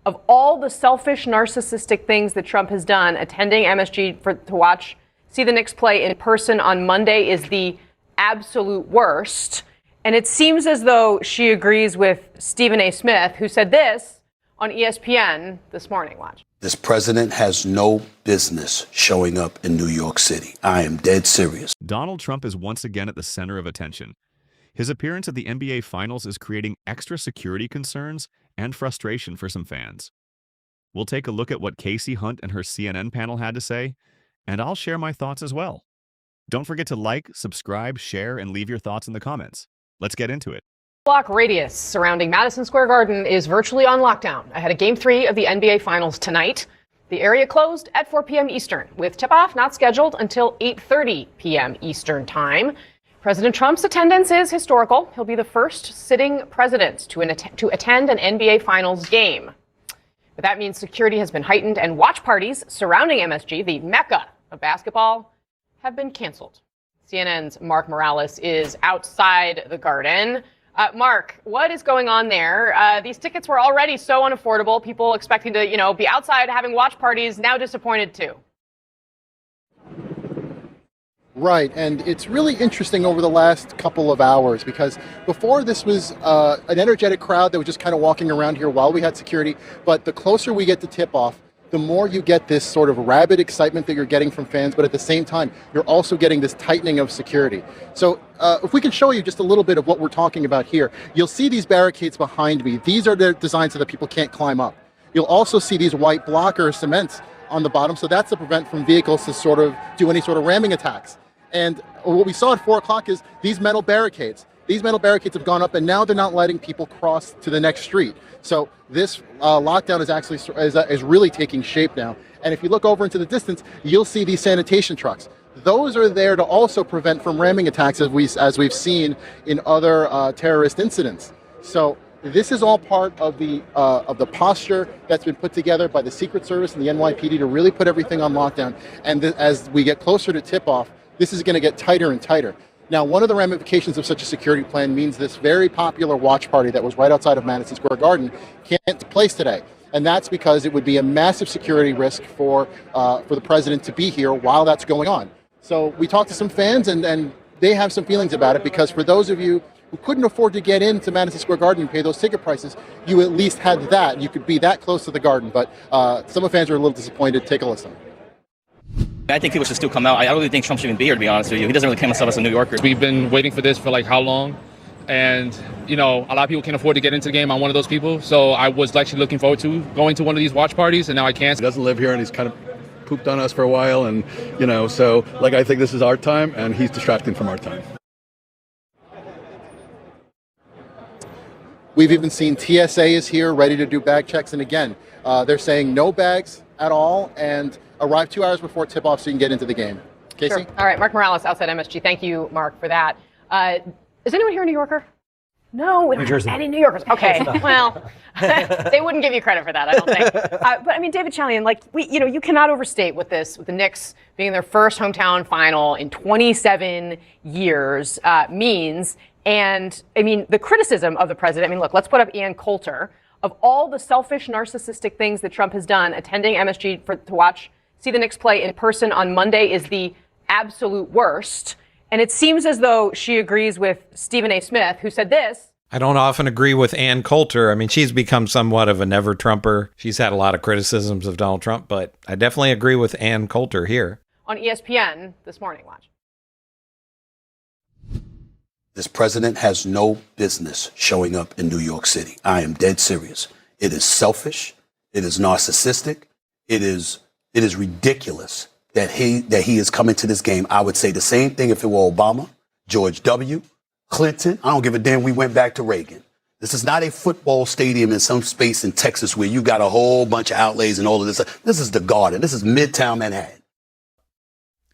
of all the selfish, narcissistic things that Trump has done, attending MSG to see the Knicks play in person on Monday is the absolute worst. And it seems as though she agrees with Stephen A. Smith, who said this on ESPN this morning. Watch. This president has no business showing up in New York City. I am dead serious. Donald Trump is once again at the center of attention. His appearance at the NBA Finals is creating extra security concerns and frustration for some fans. We'll take a look at what Casey Hunt and her CNN panel had to say, and I'll share my thoughts as well. Don't forget to like, subscribe, share, and leave your thoughts in the comments. Let's get into it. Block radius surrounding Madison Square Garden is virtually on lockdown ahead of Game 3 of the NBA Finals tonight. The area closed at 4 p.m. Eastern, with tip-off not scheduled until 8:30 p.m. Eastern time. President Trump's attendance is historical. He'll be the first sitting president to attend an NBA Finals game. But that means security has been heightened, and watch parties surrounding MSG, the mecca of basketball, have been canceled. CNN's Mark Morales is outside the Garden. Mark, what is going on there? These tickets were already so unaffordable. People expecting to, be outside having watch parties, now disappointed too. Right, and it's really interesting over the last couple of hours because before this was an energetic crowd that was just kind of walking around here while we had security, but the closer we get to tip-off, the more you get this sort of rabid excitement that you're getting from fans, but at the same time, you're also getting this tightening of security. So if we can show you just a little bit of what we're talking about here, you'll see these barricades behind me. These are designed so that people can't climb up. You'll also see these white blocker cements on the bottom, so that's to prevent from vehicles to sort of do any sort of ramming attacks. And what we saw at 4 o'clock is these metal barricades. These metal barricades have gone up, and now they're not letting people cross to the next street. So this lockdown is actually is really taking shape now. And if you look over into the distance, you'll see these sanitation trucks. Those are there to also prevent from ramming attacks, as we've seen in other terrorist incidents. So this is all part of the posture that's been put together by the Secret Service and the NYPD to really put everything on lockdown. And as we get closer to tip-off, this is going to get tighter and tighter. Now, one of the ramifications of such a security plan means this very popular watch party that was right outside of Madison Square Garden can't take place today. And that's because it would be a massive security risk for the president to be here while that's going on. So we talked to some fans, and they have some feelings about it, because for those of you who couldn't afford to get into Madison Square Garden and pay those ticket prices, you at least had that. You could be that close to the Garden. But some of the fans are a little disappointed. Take a listen. I think people should still come out. I don't really think Trump should even be here, to be honest with you. He doesn't really claim himself as a New Yorker. We've been waiting for this for like how long? And, a lot of people can't afford to get into the game. I'm one of those people. So I was actually looking forward to going to one of these watch parties, and now I can't. He doesn't live here, and he's kind of pooped on us for a while. And, so I think this is our time, and he's distracting from our time. We've even seen TSA is here ready to do bag checks. And again, they're saying no bags at all, and arrive 2 hours before tip-off so you can get into the game. Casey? Sure. All right, Mark Morales, outside MSG. Thank you, Mark, for that. Is anyone here a New Yorker? No, we don't have any New Yorkers. Okay, well, they wouldn't give you credit for that, I don't think. But I mean, David Chalian, you cannot overstate what this, with the Knicks being their first hometown final in 27 years, means. And I mean, the criticism of the president. Look, let's put up Ann Coulter. Of all the selfish, narcissistic things that Trump has done, attending MSG to see the Knicks play in person on Monday is the absolute worst. And it seems as though she agrees with Stephen A. Smith, who said this. I don't often agree with Ann Coulter. She's become somewhat of a never-Trumper. She's had a lot of criticisms of Donald Trump, but I definitely agree with Ann Coulter here. On ESPN this morning, watch. This president has no business showing up in New York City. I am dead serious. It is selfish. It is narcissistic. It is ridiculous that he is coming to this game. I would say the same thing if it were Obama, George W., Clinton. I don't give a damn. We went back to Reagan. This is not a football stadium in some space in Texas where you got a whole bunch of outlays and all of this. This is the Garden. This is Midtown Manhattan.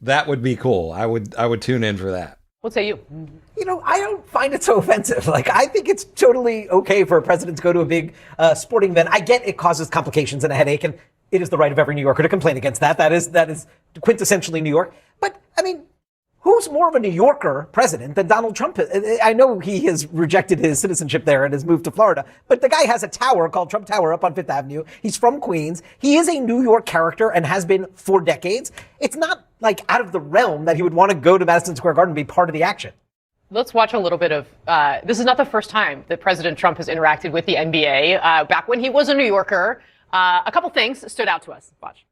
That would be cool. I would tune in for that. What say you? I don't find it so offensive. I think it's totally okay for a president to go to a big sporting event. I get it causes complications and a headache, and it is the right of every New Yorker to complain against that. That is quintessentially New York. But, Who's more of a New Yorker president than Donald Trump? I know he has rejected his citizenship there and has moved to Florida, but the guy has a tower called Trump Tower up on Fifth Avenue. He's from Queens. He is a New York character and has been for decades. It's not like out of the realm that he would want to go to Madison Square Garden and be part of the action. Let's watch a little bit of, this is not the first time that President Trump has interacted with the NBA. Back when he was a New Yorker, a couple things stood out to us. Watch.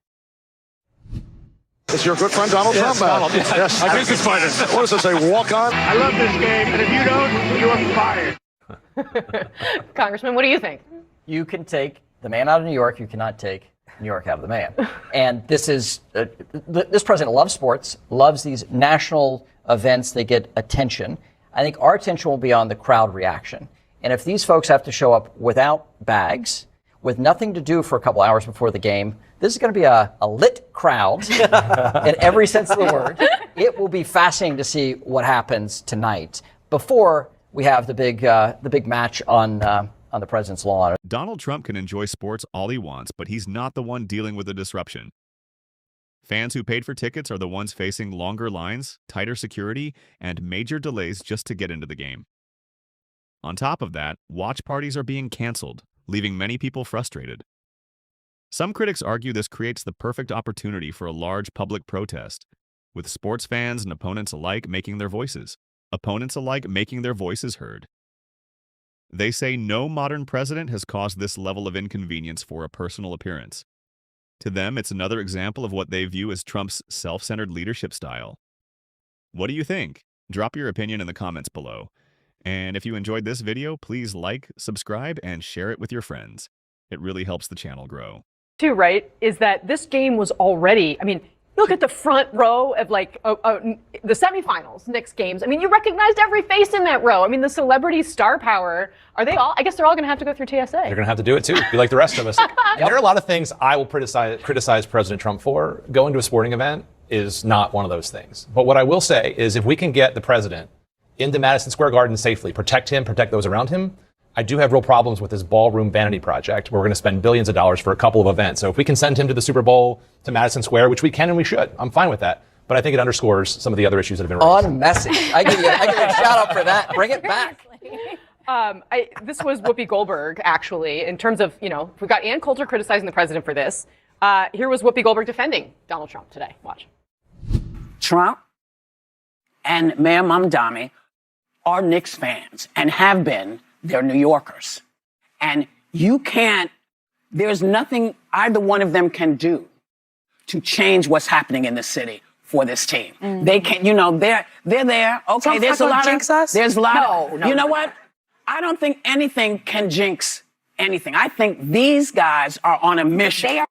It's your good friend Donald Trump. Donald, yes. My business partner. What does it say? Walk on? I love this game, and if you don't, you're fired. Congressman, what do you think? You can take the man out of New York. You cannot take New York out of the man. And this is this president loves sports, loves these national events. They get attention. I think our attention will be on the crowd reaction. And if these folks have to show up without bags, with nothing to do for a couple hours before the game, this is going to be a lit crowd in every sense of the word. It will be fascinating to see what happens tonight before we have the big match on the president's lawn. Donald Trump can enjoy sports all he wants, but he's not the one dealing with the disruption. Fans who paid for tickets are the ones facing longer lines, tighter security, and major delays just to get into the game. On top of that, watch parties are being canceled, leaving many people frustrated. Some critics argue this creates the perfect opportunity for a large public protest, with sports fans and opponents alike making their voices heard. They say no modern president has caused this level of inconvenience for a personal appearance. To them, it's another example of what they view as Trump's self-centered leadership style. What do you think? Drop your opinion in the comments below. And if you enjoyed this video, please like, subscribe, and share it with your friends. It really helps the channel grow. Too, right, is that this game was already, I mean, look at the front row of like the semifinals, Knicks games. I mean, you recognized every face in that row. I mean, the celebrity star power, are they all, I guess they're all going to have to go through TSA. They're going to have to do it too, be like the rest of us. There are a lot of things I will criticize President Trump for. Going to a sporting event is not one of those things. But what I will say is if we can get the president into Madison Square Garden safely, protect him, protect those around him, I do have real problems with this ballroom vanity project where we're going to spend billions of dollars for a couple of events. So if we can send him to the Super Bowl, to Madison Square, which we can and we should, I'm fine with that. But I think it underscores some of the other issues that have been raised. On message. I give you a shout out for that. Bring it back. This was Whoopi Goldberg, actually, in terms of, you know, we've got Ann Coulter criticizing the president for this. Here was Whoopi Goldberg defending Donald Trump today. Watch. Trump and Mayor Mamdani are Knicks fans and have been. They're New Yorkers. And you can't, there's nothing either one of them can do to change what's happening in the city for this team. Mm-hmm. They can't, you know, they're there. Okay, there's a lot jinx of, us? there's a lot No, you know what? I don't think anything can jinx anything. I think these guys are on a mission.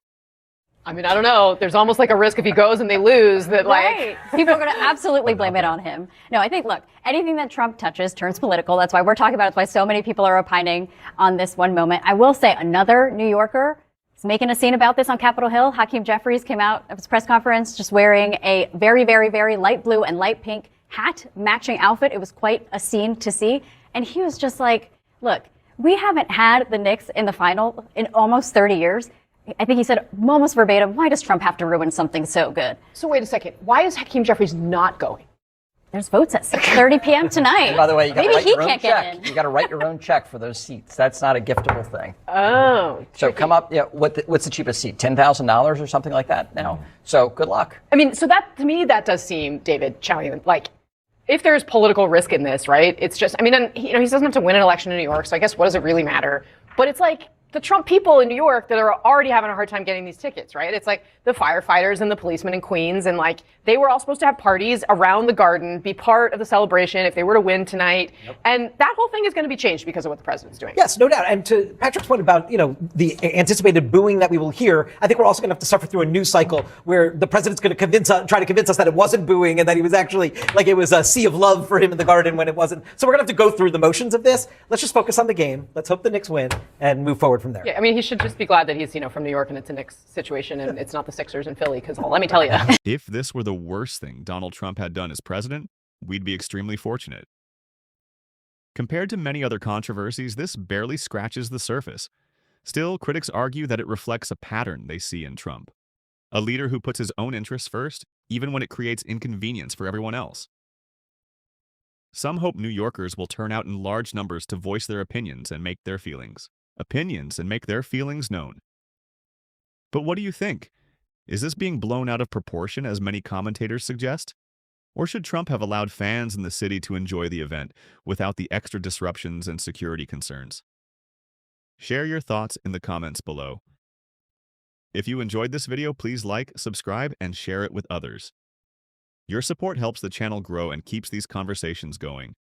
I mean, I don't know. There's almost like a risk if he goes and they lose that right. People are going to absolutely blame it on him. No, I think, look, anything that Trump touches turns political. That's why we're talking about it. That's why so many people are opining on this one moment. I will say another New Yorker is making a scene about this on Capitol Hill. Hakeem Jeffries came out at his press conference just wearing a very, very, very light blue and light pink hat matching outfit. It was quite a scene to see. And he was just like, look, we haven't had the Knicks in the final in almost 30 years. I think he said almost verbatim, why does Trump have to ruin something so good? So wait a second. Why is Hakeem Jeffries not going? There's votes at 6:30 p.m. tonight. And by the way, you got to write your own check. check. You got to write your own check for those seats. That's not a giftable thing. Oh. So come up, yeah, what's the cheapest seat? $10,000 or something like that now. So good luck. I mean, so that, to me, that does seem, David Chow, like, if there's political risk in this, right? It's just, I mean, and, you know, he doesn't have to win an election in New York, so I guess what does it really matter? But it's like, the Trump people in New York that are already having a hard time getting these tickets, right? It's like the firefighters and the policemen in Queens, and like they were all supposed to have parties around the garden, be part of the celebration if they were to win tonight. Yep. And that whole thing is going to be changed because of what the president's doing. Yes, no doubt. And to Patrick's point about, you know, the anticipated booing that we will hear, I think we're also going to have to suffer through a news cycle where the president's going to try to convince us that it wasn't booing and that he was actually, like it was a sea of love for him in the garden when it wasn't. So we're going to have to go through the motions of this. Let's just focus on the game. Let's hope the Knicks win and move forward from there. Yeah, I mean, he should just be glad that he's, you know, from New York and it's a Knicks situation and it's not the Sixers in Philly, because let me tell you. If this were the worst thing Donald Trump had done as president, we'd be extremely fortunate. Compared to many other controversies, this barely scratches the surface. Still, critics argue that it reflects a pattern they see in Trump. A leader who puts his own interests first, even when it creates inconvenience for everyone else. Some hope New Yorkers will turn out in large numbers to voice their opinions and make their feelings. Known. But what do you think? Is this being blown out of proportion as many commentators suggest? Or should Trump have allowed fans in the city to enjoy the event without the extra disruptions and security concerns? Share your thoughts in the comments below. If you enjoyed this video, please like, subscribe, and share it with others. Your support helps the channel grow and keeps these conversations going.